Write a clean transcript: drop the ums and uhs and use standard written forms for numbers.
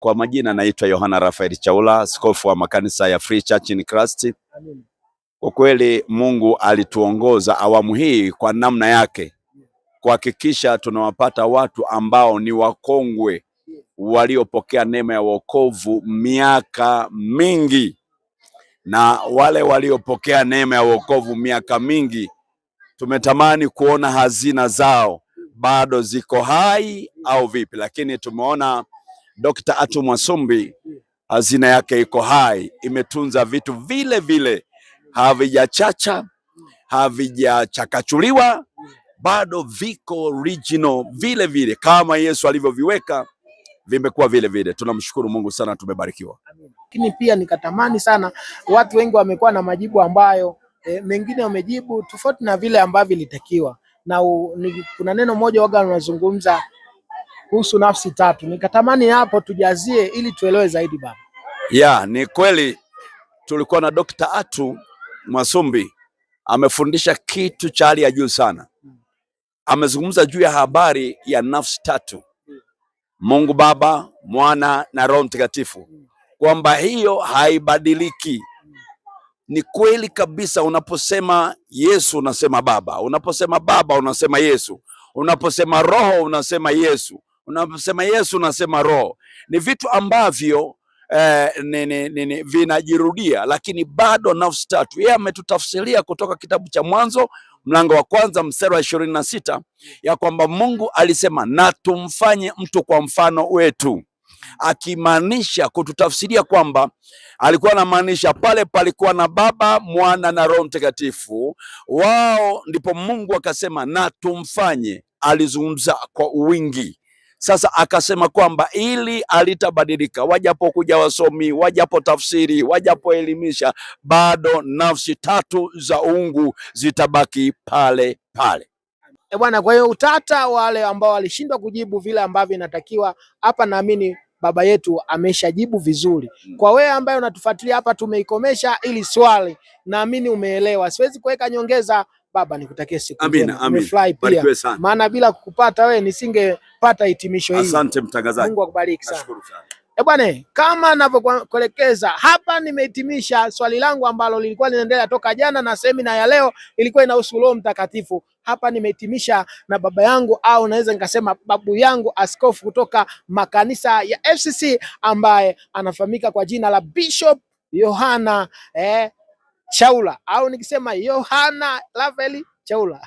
Kwa majina naitwa Yohana Raphael Chaula, askofu wa makanisa ya Free Church in Christ. Kwa kweli Mungu alituongoza awamu hii kwa namna yake kuhakikisha tunawapata watu ambao ni wakongwe waliopokea neema ya wokovu miaka mingi, na wale waliopokea neema ya wokovu miaka mingi tumetamani kuona hazina zao bado ziko hai au vipi, lakini tumeona Dr. Atu Mwasumbi hazina yake iko hai, imetunza vitu vile vile, havijachacha, havijachakachuliwa, bado viko original vile vile kama Yesu alivyoviweka, vimekuwa vile vile. Tunamshukuru Mungu sana, tumebarikiwa. Lakini pia nikatamani sana, watu wengi wamekuwa na majibu ambayo mengine wamejibu tofauti na vile ambavyo ilitakiwa, na kuna neno moja waga wanazungumza kuhusu nafsi tatu. Nikatamani hapo tujazie ili tuelewe zaidi baba. Ni kweli tulikuwa na Dr. Atu Mwasumbi, amefundisha kitu cha hali ya juu sana. Amezungumza juu ya habari ya nafsi tatu, Mungu Baba, Mwana na Roho Mtakatifu, kwamba hiyo haibadiliki. Ni kweli kabisa, unaposema Yesu unasema Baba, unaposema Baba unasema Yesu, unaposema Roho unasema Yesu, unaposema Yesu unasema Roho. Ni vitu ambavyo vinajirudia, lakini bado nafsi tatu. Yeye ametutafsiria kutoka kitabu cha Mwanzo mlango wa 1 mstari wa 26 ya kwamba Mungu alisema na tumfanye mtu kwa mfano wetu, akimaanisha kututafsiria kwamba alikuwa anamaanisha pale palikuwa na Baba, Mwana na Roho Mtakatifu wao, ndipo Mungu akasema na tumfanye. Alizungumza kwa wingi. Sasa akasema kwamba ili alitabadilika, wajapokuja wasomi, wajapo tafsiri, wajapoelimisha, bado nafsi tatu za uungu zitabaki pale pale. Bwana, kwa hiyo utata wale ambao walishindwa kujibu vile ambavyo inatakiwa, hapa naamini baba yetu ameshajibu vizuri. Kwa wewe ambaye unatufuatilia hapa, tumeikomesha ili swali, naamini umeelewa. Siwezi kuweka nyongeza. Baba, nikutakie siku njema. Nimefurahi pia, maana bila kukupata wewe nisingepata hitimisho hili. Asante mtangazaji. Mungu akubariki sana. Nashukuru sana. Bwana, kama ninavyokuelekeza hapa, nimehitimisha swali langu ambalo lilikuwa linaendelea toka jana, na semina ya leo ilikuwa inahusu Roho Mtakatifu. Hapa nimehitimisha na baba yangu, au naweza nikasema babu yangu, askofu kutoka makanisa ya FCC ambaye anafahamika kwa jina la Bishop Yohana Chaula, au nikisema Yohana Raphael Chaula.